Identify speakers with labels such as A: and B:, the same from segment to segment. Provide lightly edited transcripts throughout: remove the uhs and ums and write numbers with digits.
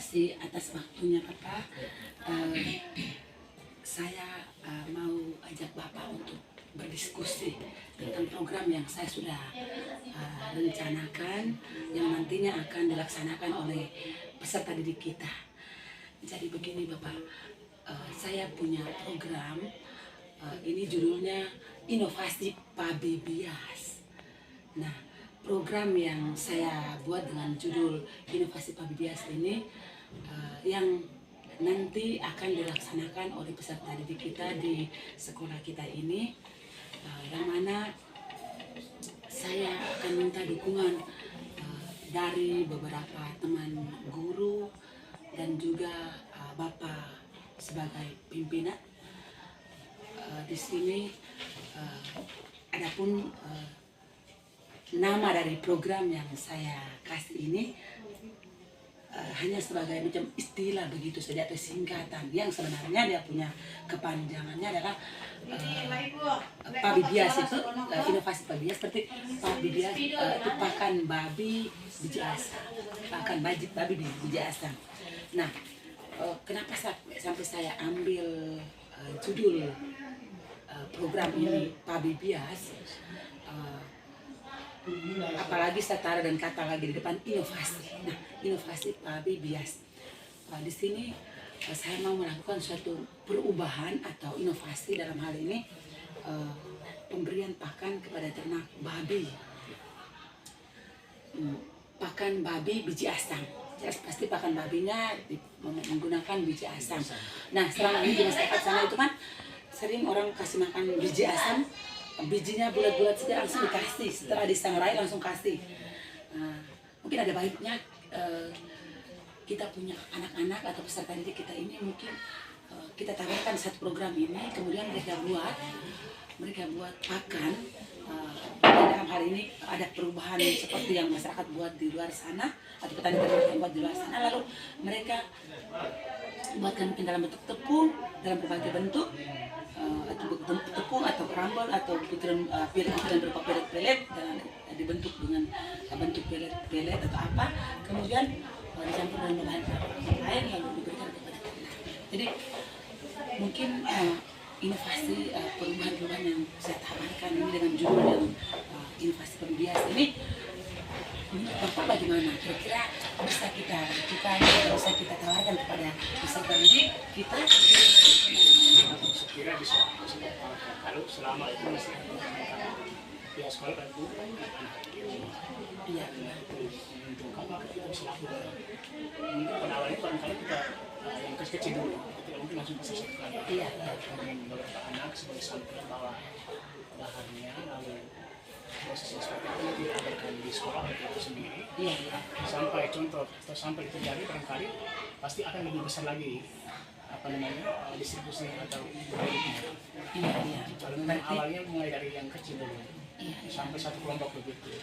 A: kasih atas waktunya Bapak. Saya mau ajak Bapak untuk berdiskusi tentang program yang saya sudah rencanakan yang nantinya akan dilaksanakan oleh peserta didik kita. Jadi begini Bapak, saya punya program, ini judulnya Inovasi Pabibias. Nah, program yang saya buat dengan judul Inovasi Pabibias ini yang nanti akan dilaksanakan oleh peserta didik kita di sekolah kita ini, yang mana saya akan minta dukungan dari beberapa teman guru dan juga Bapak sebagai pimpinan. Di sini adapun nama dari program yang saya kasih ini hanya sebagai macam istilah begitu saja atau singkatan yang sebenarnya dia punya kepanjangannya adalah Pabibias itu inovasi Pabibias seperti Pabibias itu pakan babi biji asam, pakan babi biji asam. Nah, kenapa sampai saya ambil judul program ini Pabibias, apalagi setara dan kata lagi di depan inovasi. Nah, inovasi Pabibias. Di sini saya mau melakukan suatu perubahan atau inovasi dalam hal ini pemberian pakan kepada ternak babi. Pakan babi biji asam. Jelas pasti pakan babinya menggunakan biji asam. Nah, selama ini di masyarakat sana itu kan sering orang kasih makan biji asam, bijinya bulat-bulat saja langsung dikasih, setelah disangrai langsung kasih. Mungkin ada baiknya kita punya anak-anak atau peserta didik kita ini mungkin kita tawarkan satu program ini, kemudian mereka buat pakan. Dalam hal ini ada perubahan seperti yang masyarakat buat di luar sana atau petani-petani yang buat di luar sana, lalu mereka buatkan mungkin dalam bentuk tepung, dalam berbagai bentuk, atau tepung atau kerambol atau putaran berupa pelet-pelet dan dibentuk dengan bentuk pelet-pelet atau apa, kemudian dicampur dengan bahan lain lalu diberikan kepada ternak. Jadi mungkin inovasi perubahan-perubahan yang saya tawarkan ini dengan judul yang inovasi Pabibias ini, Bapak bagaimana? Kira-kira bisa kita lakukan, bisa kita tawarkan kepada peserta didik kita?
B: Kira bisa kalau selama itu masih ya sekolah kan itu
A: Iya.
B: untuk apa kita bisa lakukan. Mungkin pada awalnya barangkali kita yang kecil dulu, tidak mungkin langsung bisa satu kali.
A: Iya.
B: Beberapa anak sebagai sampel bahwa bahannya lalu prosesnya seperti itu diajarkan di sekolah itu sendiri.
A: Iya.
B: Sampai contoh atau sampai terjadi barangkali pasti akan lebih besar lagi distribusi atau produknya.
A: Iya.
B: Kalau memang awalnya mulai dari yang kecil dulu, sampai satu kelompok begitu.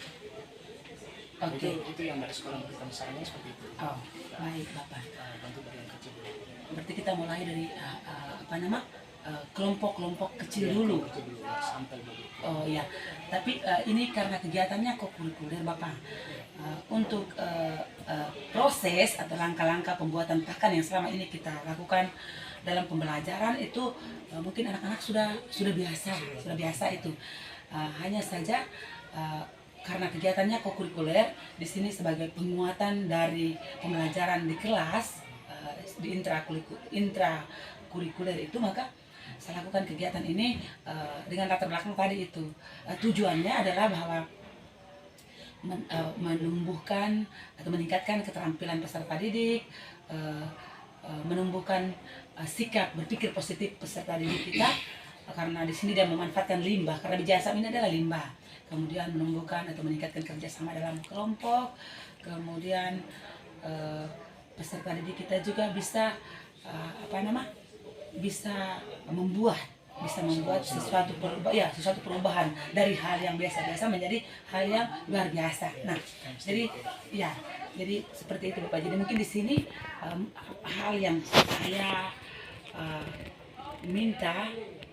A: Oke.
B: Itu yang dari sekolah kita misalnya seperti itu.
A: Oh, baik Bapak.
B: Bantu dari yang kecil dulu.
A: Berarti kita mulai dari kelompok-kelompok kecil dulu.
B: Kecil dulu, sampai begitu.
A: Oh ya, tapi ini karena kegiatannya kokurikuler Bapak. Untuk proses atau langkah-langkah pembuatan pakan yang selama ini kita lakukan dalam pembelajaran itu mungkin anak-anak sudah biasa itu. Hanya saja karena kegiatannya kokurikuler di sini sebagai penguatan dari pembelajaran di kelas di intrakurikuler itu, maka saya lakukan kegiatan ini dengan latar belakang tadi itu. Tujuannya adalah bahwa menumbuhkan atau meningkatkan keterampilan peserta didik, menumbuhkan sikap berpikir positif peserta didik kita, karena di sini dia memanfaatkan limbah, karena biji asam ini adalah limbah. Kemudian menumbuhkan atau meningkatkan kerjasama dalam kelompok, kemudian peserta didik kita juga bisa membuat sesuatu perubahan dari hal yang biasa-biasa menjadi hal yang luar biasa. Nah, jadi seperti itu Bapak. Jadi mungkin di sini hal yang saya minta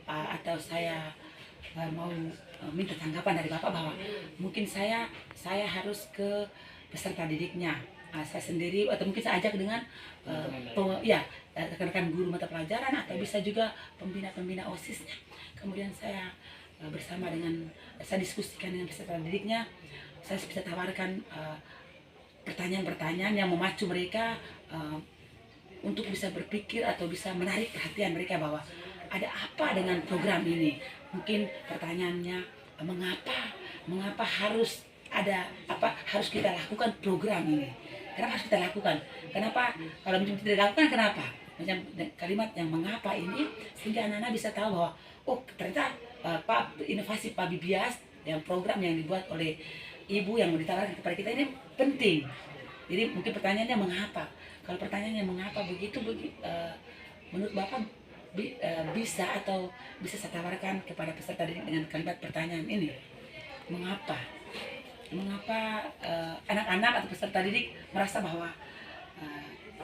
A: atau saya mau minta tanggapan dari Bapak bahwa mungkin saya harus ke peserta didiknya. saya sendiri atau mungkin saya ajak dengan rekan-rekan guru mata pelajaran atau bisa juga pembina-pembina OSIS-nya. Kemudian saya bersama dengan saya diskusikan dengan peserta didiknya, saya bisa tawarkan pertanyaan-pertanyaan yang memacu mereka untuk bisa berpikir atau bisa menarik perhatian mereka bahwa ada apa dengan program ini. Mungkin pertanyaannya, mengapa harus harus kita lakukan program ini? Kenapa harus kita lakukan? Kenapa kalau tidak dilakukan kenapa? Macam kalimat yang mengapa ini sehingga anak-anak bisa tahu bahwa oh ternyata inovasi Pak Bibias yang program yang dibuat oleh ibu yang ditawarkan kepada kita ini penting. Jadi mungkin pertanyaannya mengapa? Kalau pertanyaannya mengapa menurut Bapak bisa saya tawarkan kepada peserta didik dengan kalimat pertanyaan ini, mengapa anak-anak atau peserta didik merasa bahwa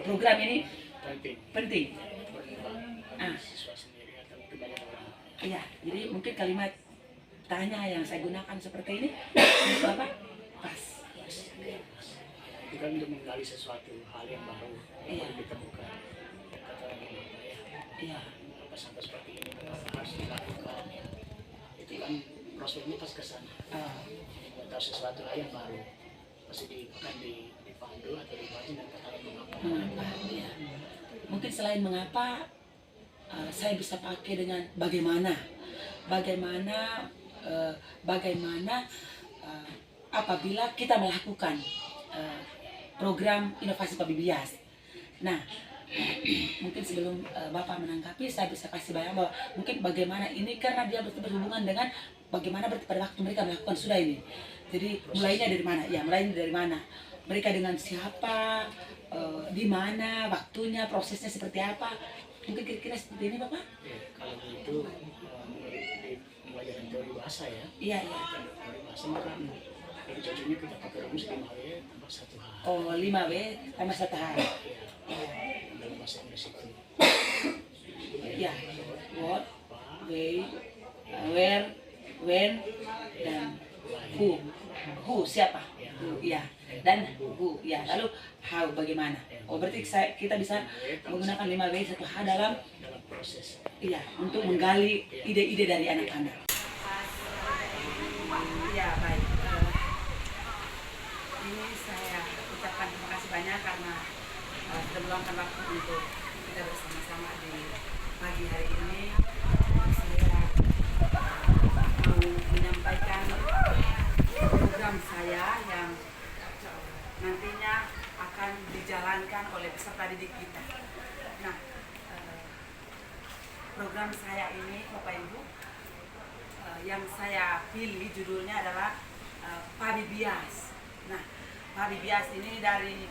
A: program ini penting. Iya, jadi mungkin kalimat tanya yang saya gunakan seperti ini menurut Bapak pas.
B: Itu kan untuk menggali sesuatu hal yang baru yang ditemukan. Kata orang mengapa ya?
A: Iya.
B: Apa sampai seperti ini kenapa harus dilakukan ya? Itu kan prosesnya pas ke sana. Tahu sesuatu hal yang baru pasti akan dipandu atau dibantu dengan kata mengapa.
A: Iya. Mungkin selain mengapa, saya bisa pakai dengan bagaimana apabila kita melakukan program inovasi Pak Bibias. Nah, mungkin sebelum Bapak menanggapi, saya bisa kasih bayang bahwa mungkin bagaimana ini karena dia berhubungan dengan bagaimana pada waktu mereka melakukan sudah ini. Jadi mulainya dari mana? Ya, mulainya dari mana? Mereka dengan siapa, di mana, waktunya, prosesnya seperti apa? Mungkin kira-kira seperti ini, Bapak?
B: Ya, kalau begitu mulai dari teori bahasa ya.
A: Iya.
B: Teori bahasa maka dari cocoknya kita pakai rumus 5W tambah 1H.
A: Oh, 5W tambah 1H.
B: Iya. Dalam bahasa Inggris itu.
A: Ya, what, where, when, dan who. Who siapa? Iya. Dan who. Ya, lalu how bagaimana? Oh, berarti kita bisa menggunakan 5W 1H dalam
B: proses.
A: Iya, untuk menggali ide-ide dari anak-anak. Iya, baik. Ini saya ucapkan terima kasih banyak karena sudah meluangkan waktu untuk kita bersama-sama di pagi hari ini. Saya mau menyampaikan program saya yang nantinya akan dijalankan oleh peserta didik kita. Nah, program saya ini, Bapak Ibu, yang saya pilih judulnya adalah Pak Bibias. Nah, Pak Bibias ini dari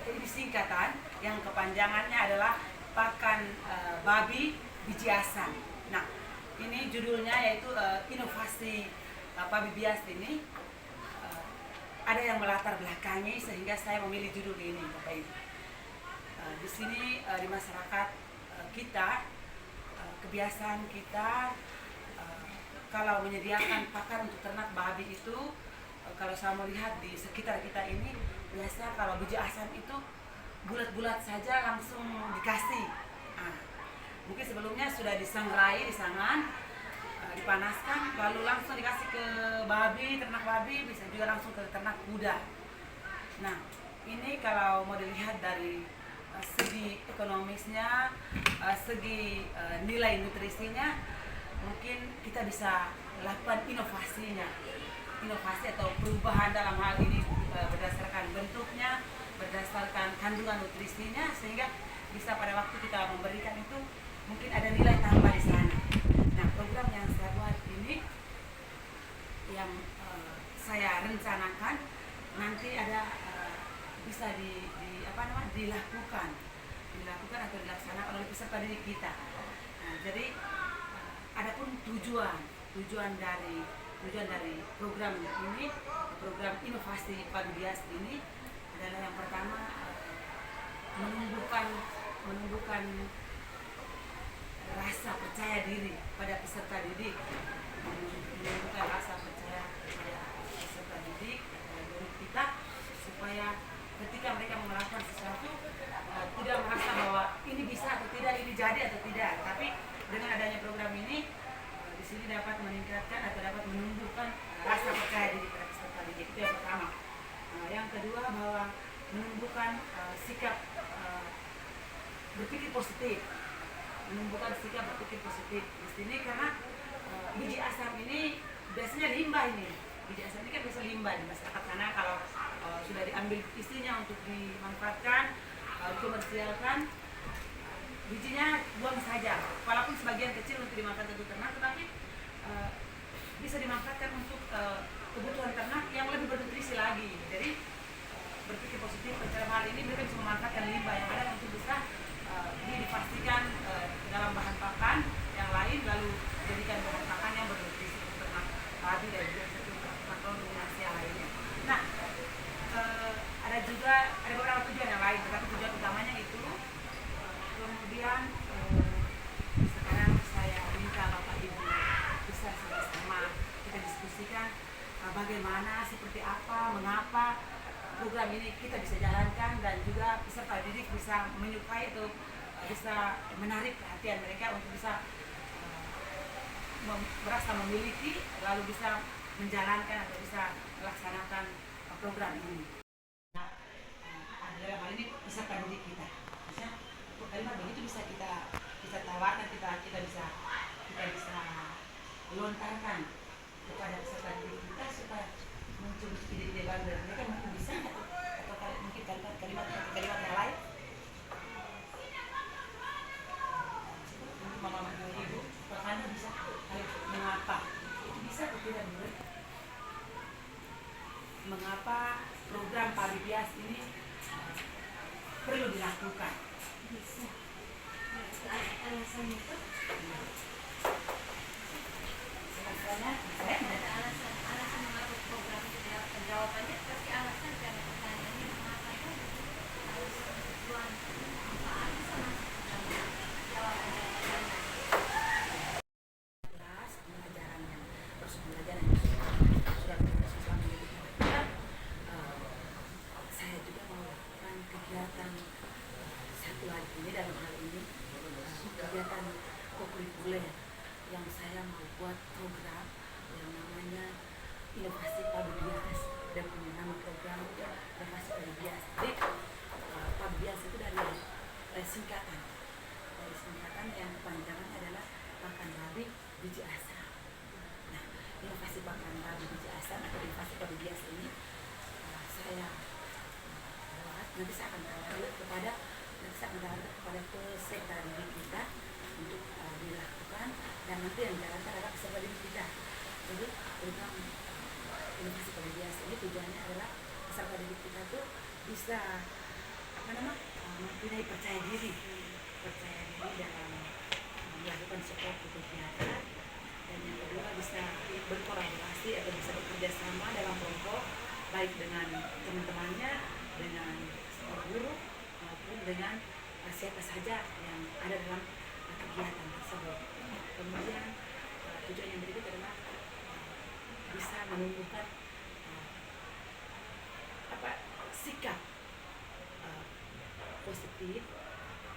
A: ini singkatan yang kepanjangannya adalah Pakan Babi Biji Asam. Nah, ini judulnya yaitu inovasi Pak Bibias ini ada yang melatar belakangi sehingga saya memilih judul ini, Bapak Ibu. Di sini di masyarakat kita kebiasaan kita kalau menyediakan pakan untuk ternak babi itu kalau saya melihat di sekitar kita ini biasa kalau biji asam itu bulat-bulat saja langsung dikasih. Mungkin sebelumnya sudah disangrai, disangan, dipanaskan lalu langsung dikasih ke babi, ternak babi, bisa juga langsung ke ternak kuda. Nah, ini kalau mau dilihat dari segi ekonomisnya, segi nilai nutrisinya, mungkin kita bisa lakukan inovasi atau perubahan dalam hal ini berdasarkan bentuknya, berdasarkan kandungan nutrisinya, sehingga bisa pada waktu kita memberikan itu mungkin ada nilai tambah di sana. Nah, program yang saya buat ini yang saya rencanakan nanti ada bisa dilakukan atau dilaksanakan oleh peserta didik kita. Nah, jadi adapun tujuan dari program ini, program inovasi Pak Bibias ini adalah yang pertama menumbuhkan rasa percaya diri pada peserta didik, menumbuhkan rasa percaya pada peserta didik berpikir positif, menumbuhkan sikap berpikir positif. Di sini karena biji asam ini biasanya limbah ini. Biji asam ini kan biasa limbah di masyarakat karena kalau sudah diambil isinya untuk dimanfaatkan, dikomersialkan, bijinya buang saja. Walaupun sebagian kecil untuk dimanfaatkan untuk ternak, tetapi bisa dimanfaatkan untuk kebutuhan ternak yang lebih bernutrisi lagi. Jadi berpikir positif dalam hal ini mereka bisa memanfaatkan limbah yang ada untuk bisa dipastikan dalam bahan pakan yang lain, lalu jadikan bahan pakan yang bernutrisi untuk ternak padi dan juga faktor ruminasi yang lainnya. Nah, ada beberapa tujuan yang lain, tetapi tujuan utamanya itu. Kemudian sekarang saya minta Bapak Ibu bisa sama-sama kita diskusikan bagaimana, seperti apa, mengapa program ini kita bisa jalankan, dan juga peserta didik bisa menyukai atau bisa menarik perhatian mereka untuk bisa merasa memiliki, lalu bisa menjalankan atau bisa melaksanakan program ini. Nah, dalam hal ini peserta didik kita bisa kalimat begitu bisa kita tawarkan, kita bisa lontarkan kepada peserta didik kita supaya muncul ide-ide baru dari mereka. Mungkin bisa atau mungkin kalimat yang lain. Mungkin mama ibu karena bisa mengapa itu bisa tidak boleh, mengapa program Padi Bias ini perlu dilakukan.
C: Alasan itu alasan mengapa program itu dilakukan, jawabannya pasti alasan karena pertanyaannya mengapa itu harus tujuan apa bisa masuk ke dalam jawabannya.
A: Kelas pembelajaran yang sudah saya juga mau lakukan kegiatan satu lagi ini dalam hal ini kegiatan kokurikuler yang saya mau buat program yang namanya Inovasi Padi Bias, dan punya nama program Inovasi Padi Bias. Jadi Padi Bias itu dari singkatan yang kepanjangannya adalah pakan babi biji asam. Nah, inovasi pakan babi biji asam atau inovasi Padi Bias ini saya buat, nanti saya akan tawarkan kepada peserta didik kita untuk dilakukan, dan nanti yang jalankan adalah peserta didik kita. Jadi program inovasi Padi Bias ini tujuannya adalah peserta didik kita tuh bisa mempunyai percaya diri dalam melakukan suatu kegiatan, dan yang kedua bisa berkolaborasi atau bisa bekerja sama dalam kelompok, baik dengan teman-temannya, dengan guru, maupun dengan siapa saja yang ada dalam kegiatan tersebut. Kemudian tujuan yang berikut adalah bisa menumbuhkan sikap positif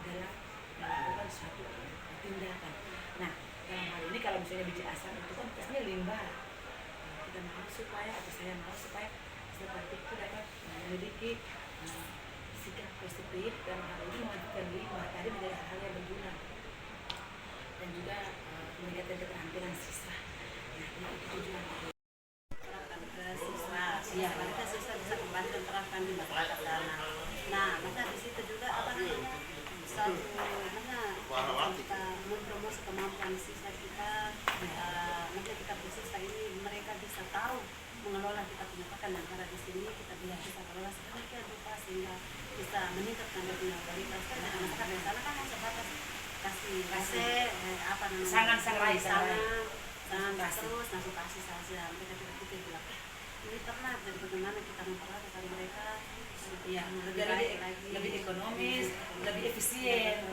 A: dalam melakukan suatu tindakan. Nah, dalam hal ini kalau misalnya biji asam itu kan pastinya limbah. Kita mau supaya, atau saya mau supaya peserta didik itu dapat memiliki sikap positif dalam hal ini memanfaatkan limbah tadi menjadi hal yang berguna, dan juga meningkatkan keterampilan siswa. Nah, itu tujuan dari
C: Ya, mereka siswa bisa kembali menerapkan di masyarakat sana. Nah, maka di situ juga satu kita mempromosi kemampuan siswa kita. Maka kita bersiswa ini mereka bisa tahu mengelola kita punya pakan, dan karena di sini kita bisa kelola sedemikian rupa sehingga bisa meningkatkan punya kualitas. Karena masyarakat di sana kan sebatas kasih sangan terus langsung kasih saja. Mereka tidak pikir bilang ini ternak, dan bagaimana kita memperlakukan mereka
A: lebih ekonomis, lebih efisien.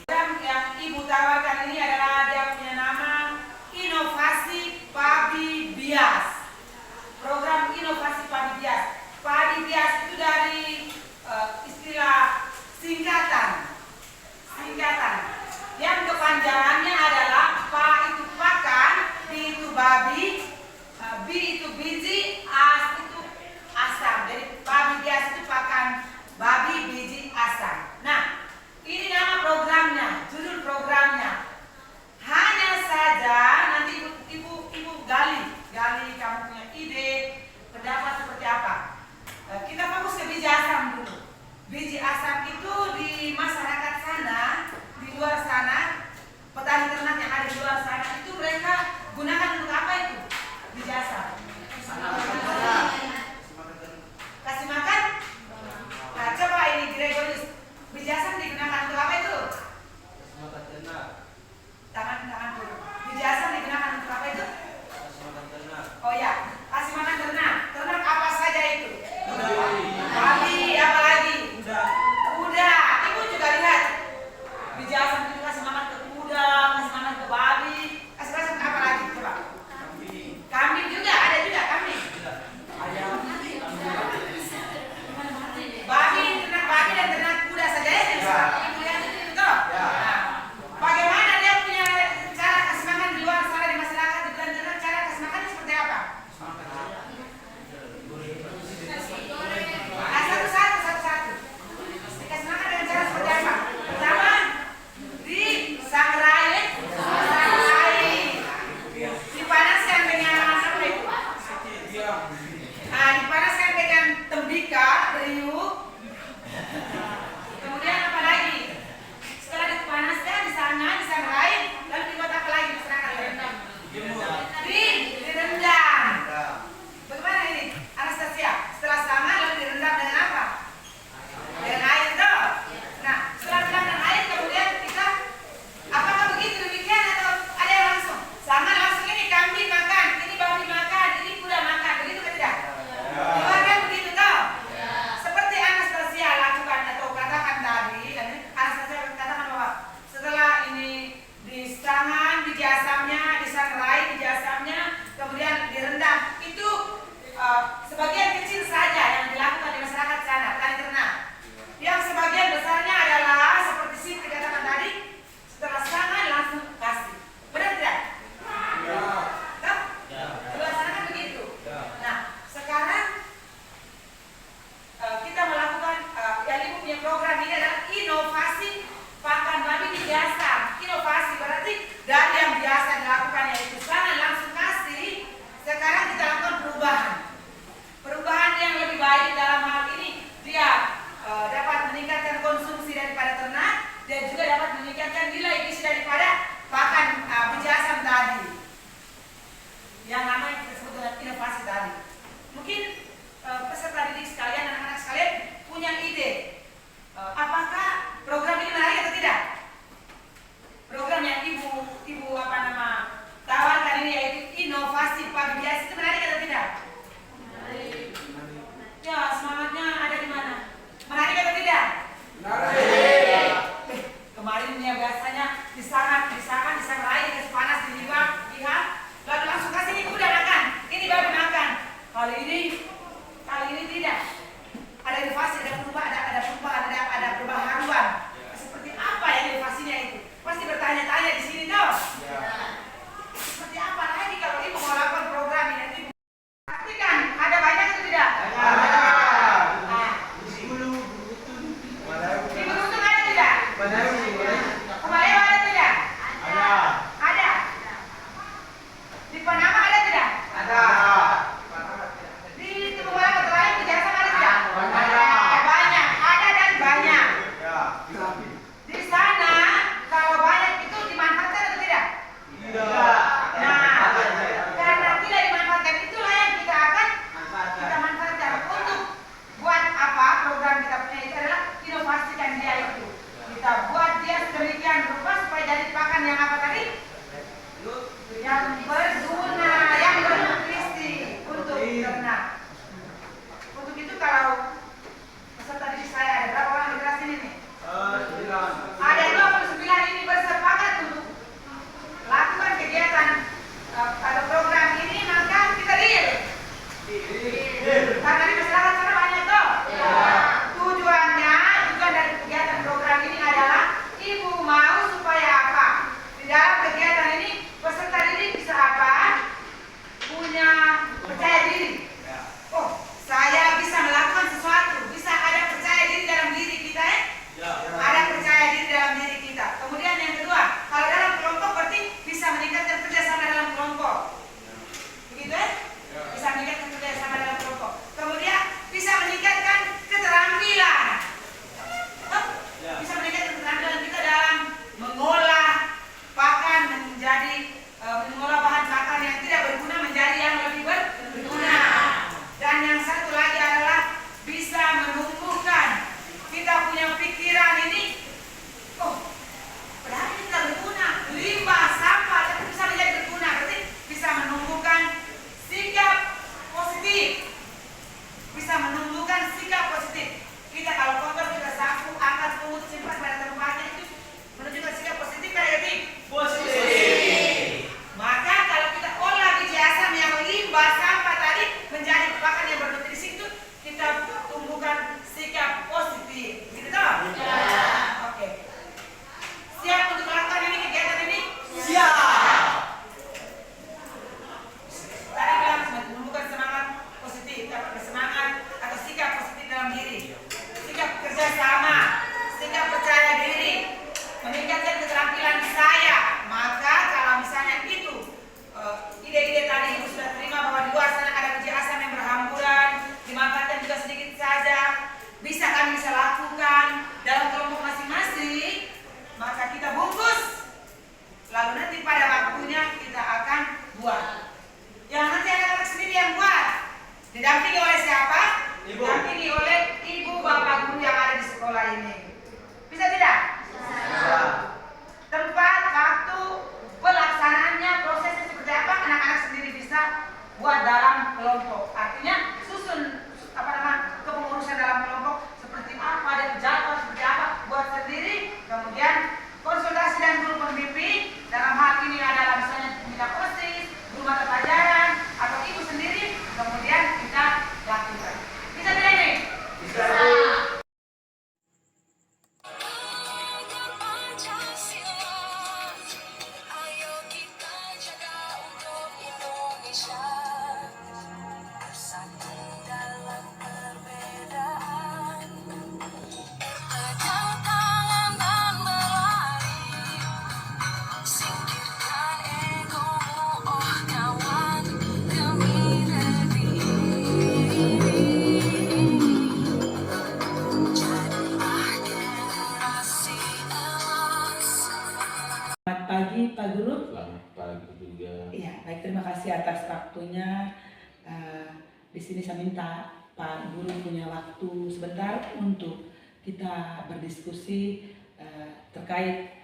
D: Program yang Ibu tawarkan ini adalah dia punya nama Inovasi Padi Bias. Program Inovasi Padi Bias. Padi Bias itu dari istilah singkatan yang kepanjangannya adalah Pa itu pakan, B itu babi, B itu biji, As itu asam. Jadi Padi Bias itu pakan babi biji asam. Nah, ini nama program yang berguna, yang bernutrisi untuk ternak. Untuk itu kalau peserta didik saya ada berapa orang di kelas ini nih? Ada 29 ini bersepakat untuk lakukan kegiatan atau program ini, maka kita deal. Karena di masyarakat sana banyak toh. Tujuannya juga dari kegiatan program ini adalah ibu mau supaya apa? Di dalam kegiatan ini peserta didik bisa apa? Punya percaya diri. Oh, saya bisa melakukan sesuatu, bisa ada percaya diri dalam diri kita ya? Ada percaya diri dalam diri kita. Kemudian yang kedua, kalau dalam kelompok berarti bisa meningkatkan kerjasama dalam kelompok. Begitu ya? Bisa meningkatkan kerjasama dalam kelompok. Kemudian bisa meningkatkan keterampilan. Oh, bisa meningkatkan keterampilan kita dalam mengolah pakan mengolah bahan pakan yang tidak berguna menjadi yang lebih berguna. Dan yang satu lagi adalah bisa menumbuhkan kita punya pikiran ini. Oh, padahal ini tidak berguna, limbah, sampah, tapi bisa menjadi berguna. Berarti bisa menumbuhkan sikap positif. Bisa menumbuhkan sikap positif. Kita kalau kotor kita sapu, angkat, pungut, simpan pada tempatnya, itu menunjukkan sikap positif dan negatif. Positif. Maka kalau kita olah biji asam yang limbah sampah tadi menjadi pakan yang bernutrisi itu, kita tumbuhkan sikap positif. Gitu toh? Ya. Oke. Siap untuk melakukan ini, kegiatan ini? Siap. Tadi bilang menumbuhkan semangat positif, dapat semangat atau sikap positif dalam diri. Sikap kerjasama, sikap percaya diri, meningkatkan keterampilan saya. Maka kalau misalnya itu ide-ide tadi ibu sudah terima bahwa di luar sana ada biji asam yang berhamburan, dimanfaatkan juga sedikit saja, kami bisa lakukan dalam kelompok masing-masing, maka kita bungkus, lalu nanti pada waktunya kita akan buat. Yang nanti anak-anak sendiri yang buat, didampingi oleh siapa? Didampingi oleh ibu bapak guru yang ada di sekolah ini. Bisa tidak? Bisa. Tempat, waktu, pelaksanaannya, prosesnya seperti apa, anak-anak sendiri bisa buat dalam kelompok. Artinya susun kepengurusan dalam kelompok seperti apa, ada jadwal seperti apa, buat sendiri. Kemudian konsultasi dan guru pembimbing, dalam hal ini adalah misalnya pembina OSIS, guru mata pelajaran, atau ibu sendiri, kemudian kita lakukan. Bisa tidak nih? Bisa.
A: Selamat pagi Pak Guru.
E: Selamat pagi juga.
A: Iya, baik, terima kasih atas waktunya. Di sini saya minta Pak Guru punya waktu sebentar untuk kita berdiskusi terkait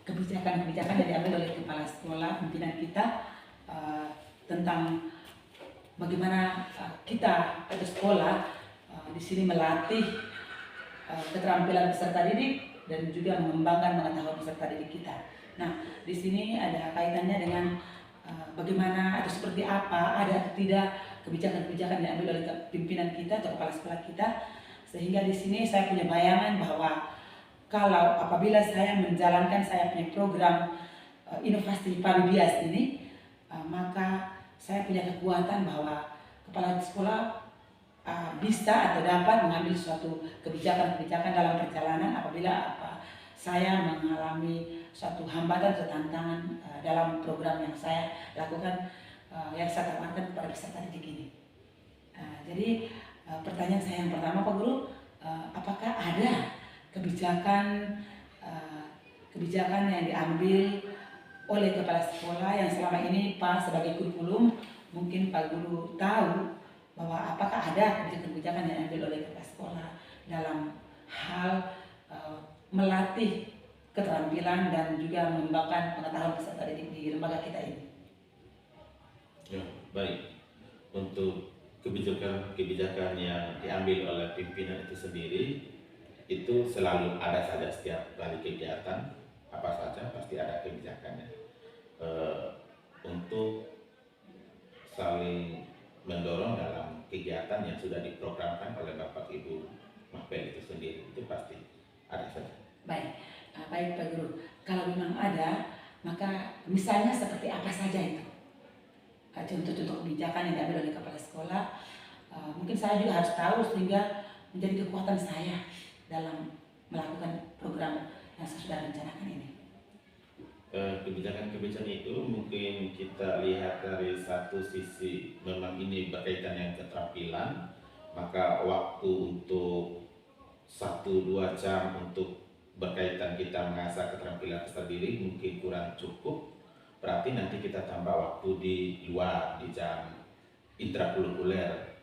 A: kebijakan-kebijakan yang diambil oleh kepala sekolah, pimpinan kita tentang bagaimana kita atau sekolah di sini melatih keterampilan peserta didik dan juga mengembangkan pengetahuan peserta didik kita. Nah, di sini ada kaitannya dengan bagaimana atau seperti apa, ada atau tidak kebijakan-kebijakan yang diambil oleh pimpinan kita atau kepala sekolah kita, sehingga di sini saya punya bayangan bahwa kalau apabila saya menjalankan saya punya program inovasi Pabi Bias ini, maka saya punya kekuatan bahwa kepala sekolah bisa atau dapat mengambil suatu kebijakan-kebijakan dalam perjalanan apabila saya mengalami suatu hambatan atau tantangan dalam program yang saya lakukan, yang saya tawarkan kepada peserta didik ini. Jadi pertanyaan saya yang pertama Pak Guru, apakah ada kebijakan yang diambil oleh kepala sekolah yang selama ini Pak sebagai kurikulum, mungkin Pak Guru tahu bahwa apakah ada kebijakan-kebijakan yang diambil oleh kepala sekolah dalam hal melatih keterampilan dan juga mengembangkan pengetahuan peserta didik di lembaga kita ini.
E: Ya, baik. Untuk kebijakan yang diambil oleh pimpinan itu sendiri itu selalu ada saja setiap kali kegiatan apa saja pasti ada kebijakannya. Untuk saling mendorong dalam kegiatan yang sudah diprogramkan oleh Bapak Ibu Mapel itu sendiri itu pasti ada saja.
A: Baik, baik Pak Guru. Kalau memang ada, maka misalnya seperti apa saja itu? Contoh-contoh kebijakan yang diambil oleh kepala sekolah, mungkin saya juga harus tahu sehingga menjadi kekuatan saya dalam melakukan program yang saya sudah rencanakan ini.
E: Kebijakan-kebijakan itu mungkin kita lihat dari satu sisi memang ini berkaitan dengan keterampilan, maka waktu untuk 1-2 jam untuk berkaitan kita mengasah keterampilan peserta didik mungkin kurang cukup. Berarti nanti kita tambah waktu di luar di jam intrakurikuler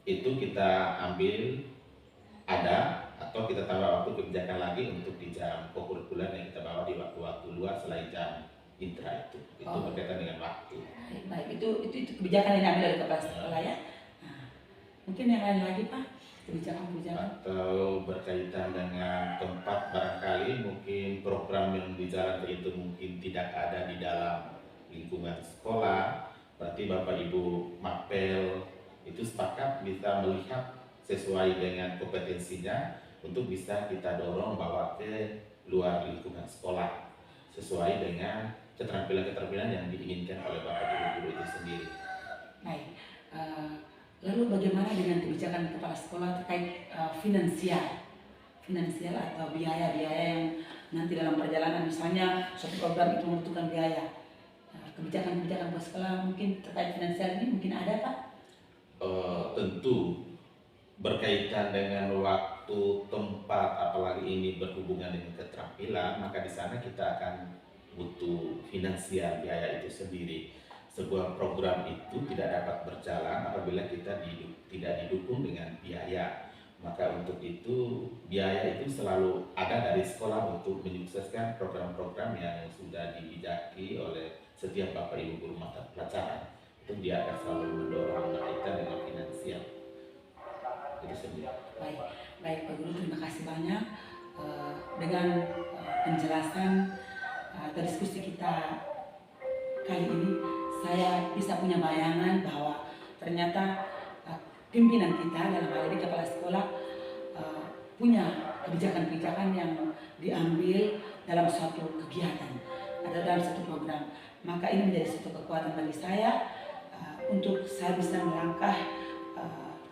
E: itu kita ambil ada atau kita tambah waktu kebijakan lagi untuk di jam kokurikuler yang kita bawa di waktu-waktu luar selain jam intra itu berkaitan dengan waktu.
A: Baik, itu kebijakan yang diambil oleh kepala sekolah ya. Nah, mungkin yang lain lagi Pak, kebijakan-kebijakan.
E: Atau berkaitan dengan tempat barangkali mungkin program yang dijalankan itu mungkin tidak ada di dalam lingkungan sekolah. Berarti Bapak Ibu Mapel itu sepakat bisa melihat sesuai dengan kompetensinya untuk bisa kita dorong bawa ke luar lingkungan sekolah sesuai dengan keterampilan-keterampilan yang diinginkan oleh Bapak Ibu guru itu sendiri.
A: Baik, lalu bagaimana dengan kebijakan kepala sekolah terkait finansial atau biaya-biaya yang nanti dalam perjalanan misalnya suatu program itu membutuhkan biaya. Kebijakan-kebijakan kepala sekolah mungkin terkait finansial ini mungkin ada Pak?
E: Tentu berkaitan dengan waktu, tempat, apalagi ini berhubungan dengan keterampilan, maka di sana kita akan butuh finansial biaya itu sendiri. Sebuah program itu tidak dapat berjalan apabila kita tidak didukung dengan biaya. Maka untuk itu biaya itu selalu ada dari sekolah untuk menyukseskan program-program yang sudah dibijaki oleh setiap Bapak Ibu guru mata pelajaran. Itu dia akan selalu mendorong berkaitan dengan finansial. Itu sendiri.
A: Baik Pak Guru, terima kasih banyak dengan penjelasan atau diskusi kita kali ini. Saya bisa punya bayangan bahwa ternyata pimpinan kita dalam hal ini kepala sekolah punya kebijakan-kebijakan yang diambil dalam suatu kegiatan atau dalam satu program. Maka ini menjadi suatu kekuatan bagi saya untuk saya bisa melangkah,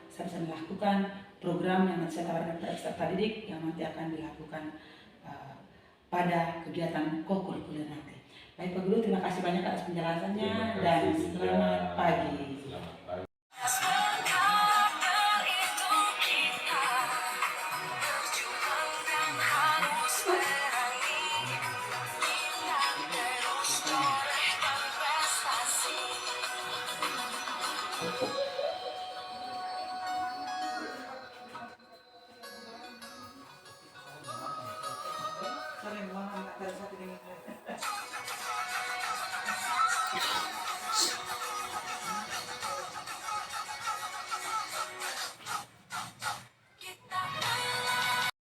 A: saya bisa melakukan program yang nanti saya tawarkan kepada peserta didik yang nanti akan dilakukan pada kegiatan kokurikuler nanti. Baik Pak Guru, terima kasih banyak atas penjelasannya dan selamat pagi.
E: Selamat pagi.
D: Sorry, mohon maaf dari satu ini.